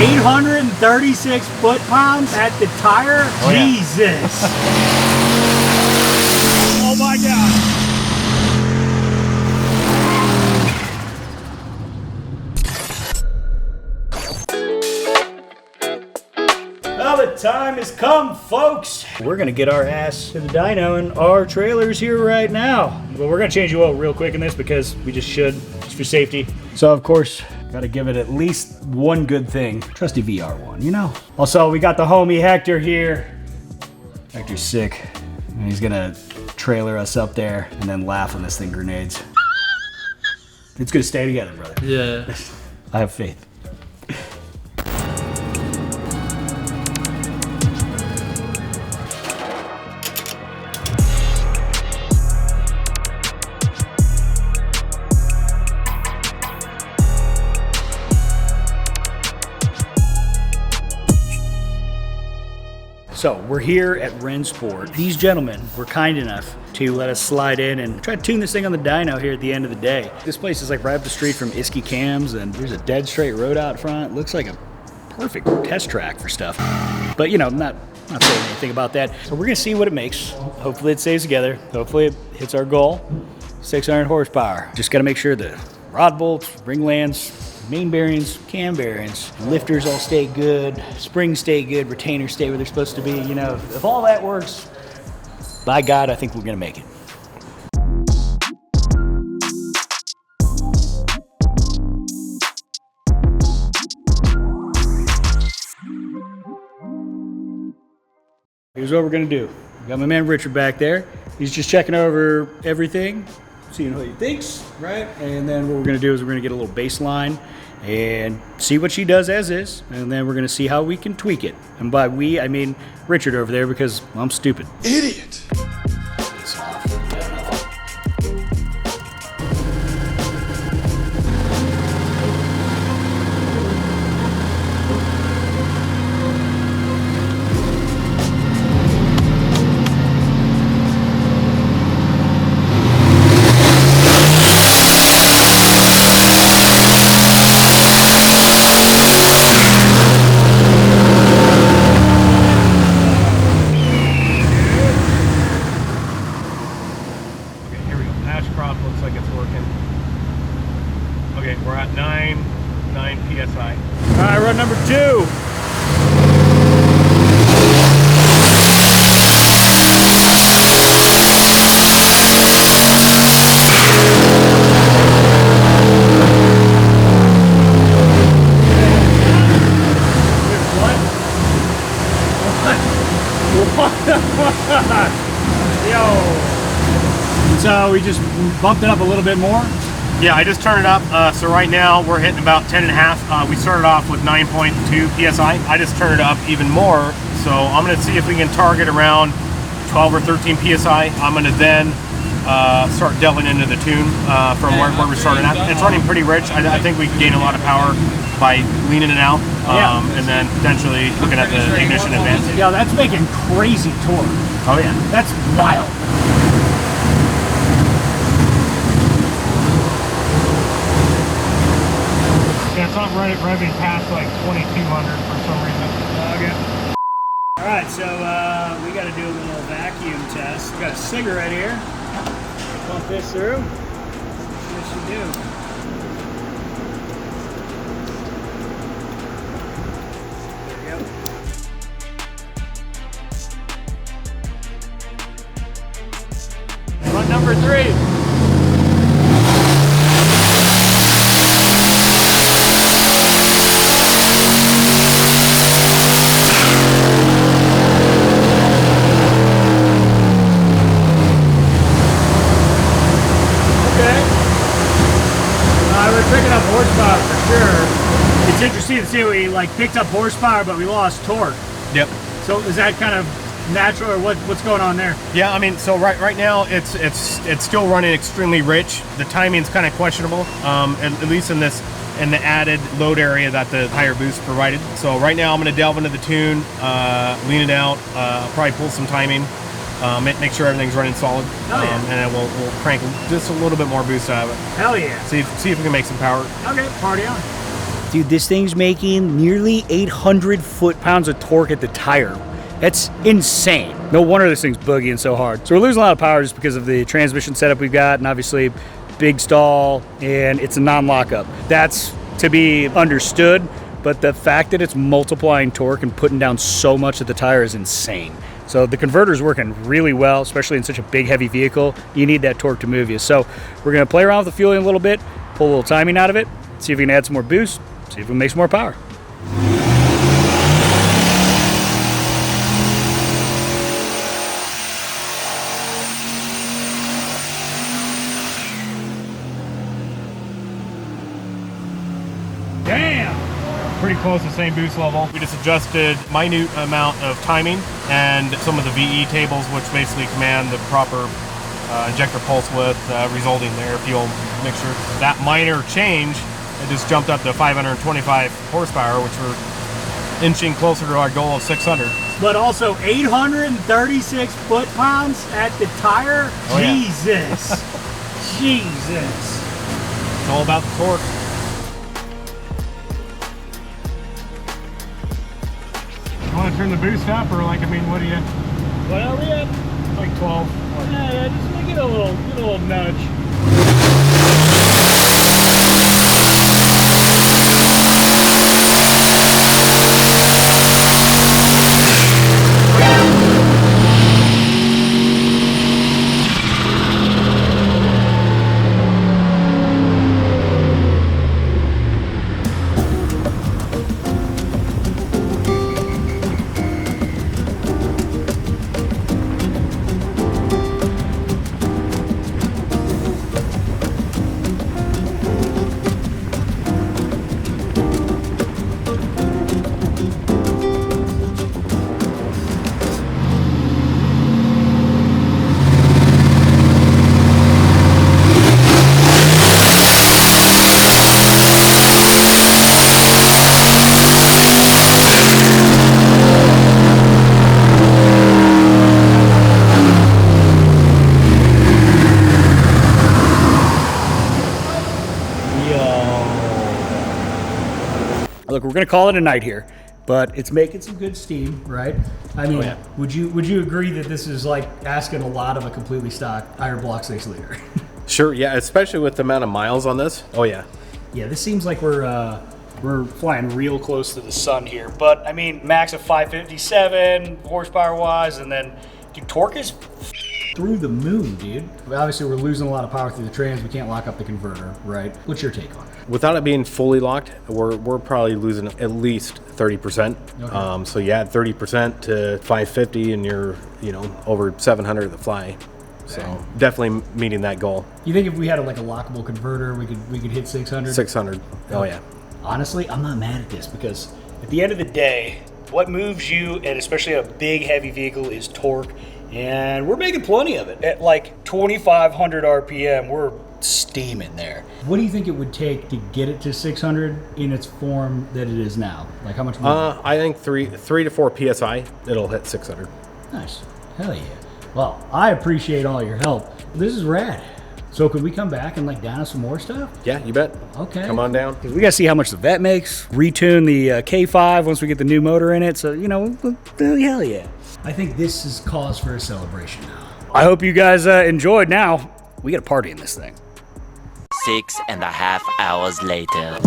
836 foot-pounds at the tire? Oh, yeah. Jesus. Oh my God. Well, the time has come, folks. We're gonna get our ass to the dyno, and our trailer's here right now. Well, we're gonna change the oil real quick in this because we just should, just for safety. So, of course, gotta give it at least one good thing. Trusty VR1, you know? Also, we got the homie Hector here. Hector's sick. And he's gonna trailer us up there and then laugh when this thing grenades. It's gonna stay together, brother. Yeah. I have faith. So we're here at Rensport. These gentlemen were kind enough to let us slide in and try to tune this thing on the dyno here at the end of the day. This place is like right up the street from Iski Cams, and there's a dead straight road out front. It looks like a perfect test track for stuff. But you know, not saying anything about that. So we're gonna see what it makes. Hopefully it stays together. Hopefully it hits our goal. 600 horsepower. Just gotta make sure the rod bolts, ring lands, main bearings, cam bearings, lifters all stay good, springs stay good, retainers stay where they're supposed to be. You know, if all that works, by God, I think we're gonna make it. Here's what we're gonna do. We got my man Richard back there. He's just checking over everything, seeing what he thinks, right? And then what we're gonna do is we're gonna get a little baseline and see what she does as is, and then we're gonna see how we can tweak it. And by we, I mean Richard over there, because I'm stupid. Idiot! It's off. Looks like it's working. Okay, we're at 9 PSI. All right, run number 2. Yo. So we just bumped it up a little bit more. Yeah, I just turned it up. So right now we're hitting about 10.5. We started off with 9.2 PSI. I just turned it up even more. So I'm gonna see if we can target around 12 or 13 PSI. I'm gonna then start delving into the tune from where we're starting at. It's running pretty rich. I think we can gain a lot of power by leaning it out, and then potentially looking at the ignition advance. Yeah, that's making crazy torque. Oh yeah. That's wild. Yeah, it's not revving past like 2200 for some reason. Okay. All right, so we got to do a little vacuum test. We got a cigarette here. Pump this through. What should do? There we go. Run number 3. Picking up horsepower for sure. It's interesting to see we like picked up horsepower, but we lost torque. Yep. So is that kind of natural, or what's going on there? Yeah, I mean, so right now it's still running extremely rich. The timing's kind of questionable, at least in the added load area that the higher boost provided. So right now I'm going to delve into the tune, lean it out, probably pull some timing. Make sure everything's running solid, and then we'll crank just a little bit more boost out of it. Hell yeah! See if we can make some power. Okay, party on. Dude, this thing's making nearly 800 foot-pounds of torque at the tire. That's insane. No wonder this thing's boogieing so hard. So we're losing a lot of power just because of the transmission setup we've got, and obviously big stall, and it's a non-lockup. That's to be understood, but the fact that it's multiplying torque and putting down so much at the tire is insane. So the converter's working really well, especially in such a big, heavy vehicle. You need that torque to move you. So we're gonna play around with the fueling a little bit, pull a little timing out of it, see if we can add some more boost, see if we can make some more power. Damn! Pretty close to the same boost level. We just adjusted minute amount of timing and some of the VE tables, which basically command the proper injector pulse width, resulting in air fuel mixture. That minor change, it just jumped up to 525 horsepower, which we're inching closer to our goal of 600. But also 836 foot-pounds at the tire? Oh, yeah. Jesus. Jesus. It's all about the torque. You want to turn the boost up, or like, I mean, what do you? What are we at? Like 12. Yeah, just make it a little nudge. Look, we're gonna call it a night here, but it's making some good steam, right? I mean, Oh, yeah. would you agree that this is like asking a lot of a completely stock iron block 6 liter? Sure, yeah, especially with the amount of miles on this. Oh yeah. Yeah, this seems like we're flying real close to the sun here, but I mean, max of 557 horsepower wise, and then dude, torque is through the moon, dude. Obviously, we're losing a lot of power through the trans. We can't lock up the converter, right? What's your take on it? Without it being fully locked, we're probably losing at least 30%. Okay. So you add 30% to 550, and you're over 700 at the fly. So definitely meeting that goal. You think if we had a lockable converter, we could hit 600? 600. Oh yeah. Honestly, I'm not mad at this because at the end of the day, what moves you, and especially a big heavy vehicle, is torque. And we're making plenty of it. At like 2,500 RPM, we're steaming there. What do you think it would take to get it to 600 in its form that it is now? Like how much more? I think 3 to 4 PSI, it'll hit 600. Nice. Hell yeah. Well, I appreciate all your help. This is rad. So could we come back and dyno some more stuff? Yeah, you bet. Okay. Come on down. We gotta see how much the vet makes, retune the K5 once we get the new motor in it. So, hell yeah. I think this is cause for a celebration now. I hope you guys enjoyed. Now, we got a party in this thing. 6.5 hours later.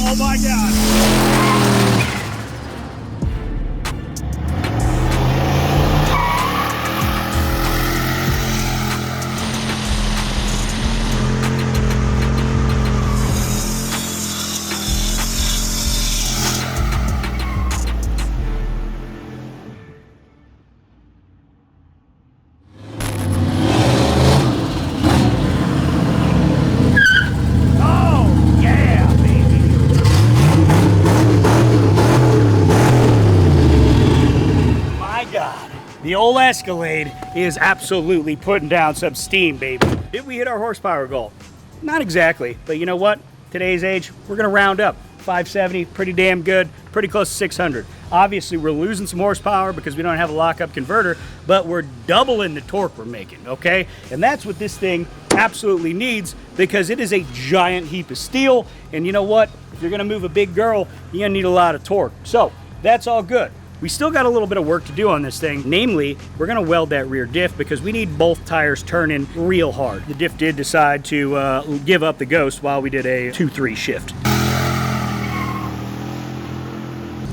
Oh my God. Oh, yeah, baby. The old Escalade is absolutely putting down some steam, baby. Did we hit our horsepower goal? Not exactly, but you know what? Today's age, we're gonna round up. 570, pretty damn good, pretty close to 600. Obviously, we're losing some horsepower because we don't have a lockup converter, but we're doubling the torque we're making, okay? And that's what this thing absolutely needs, because it is a giant heap of steel, and you know what? If you're gonna move a big girl, you're gonna need a lot of torque. So, that's all good. We still got a little bit of work to do on this thing. Namely, we're gonna weld that rear diff because we need both tires turning real hard. The diff did decide to give up the ghost while we did a 2-3 shift.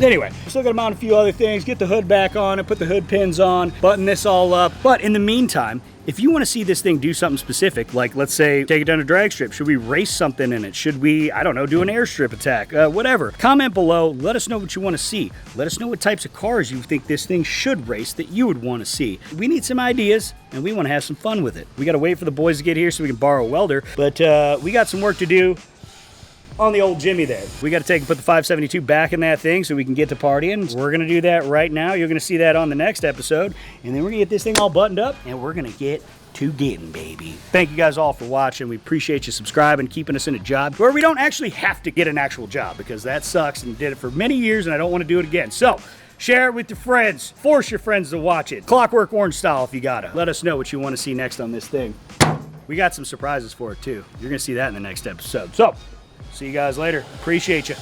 Anyway, still gotta mount a few other things, get the hood back on it, put the hood pins on, button this all up. But in the meantime, if you wanna see this thing do something specific, like let's say, take it down a drag strip, should we race something in it? Should we, I don't know, do an airstrip attack? Whatever. Comment below, let us know what you wanna see. Let us know what types of cars you think this thing should race that you would wanna see. We need some ideas, and we wanna have some fun with it. We gotta wait for the boys to get here so we can borrow a welder, but we got some work to do on the old Jimmy there. We got to take and put the 572 back in that thing so we can get to partying. We're going to do that right now. You're going to see that on the next episode. And then we're going to get this thing all buttoned up and we're going to get to getting, baby. Thank you guys all for watching. We appreciate you subscribing, keeping us in a job where we don't actually have to get an actual job, because that sucks and did it for many years and I don't want to do it again. So, share it with your friends. Force your friends to watch it. Clockwork Orange style if you gotta. Let us know what you want to see next on this thing. We got some surprises for it too. You're going to see that in the next episode. So, see you guys later. Appreciate you.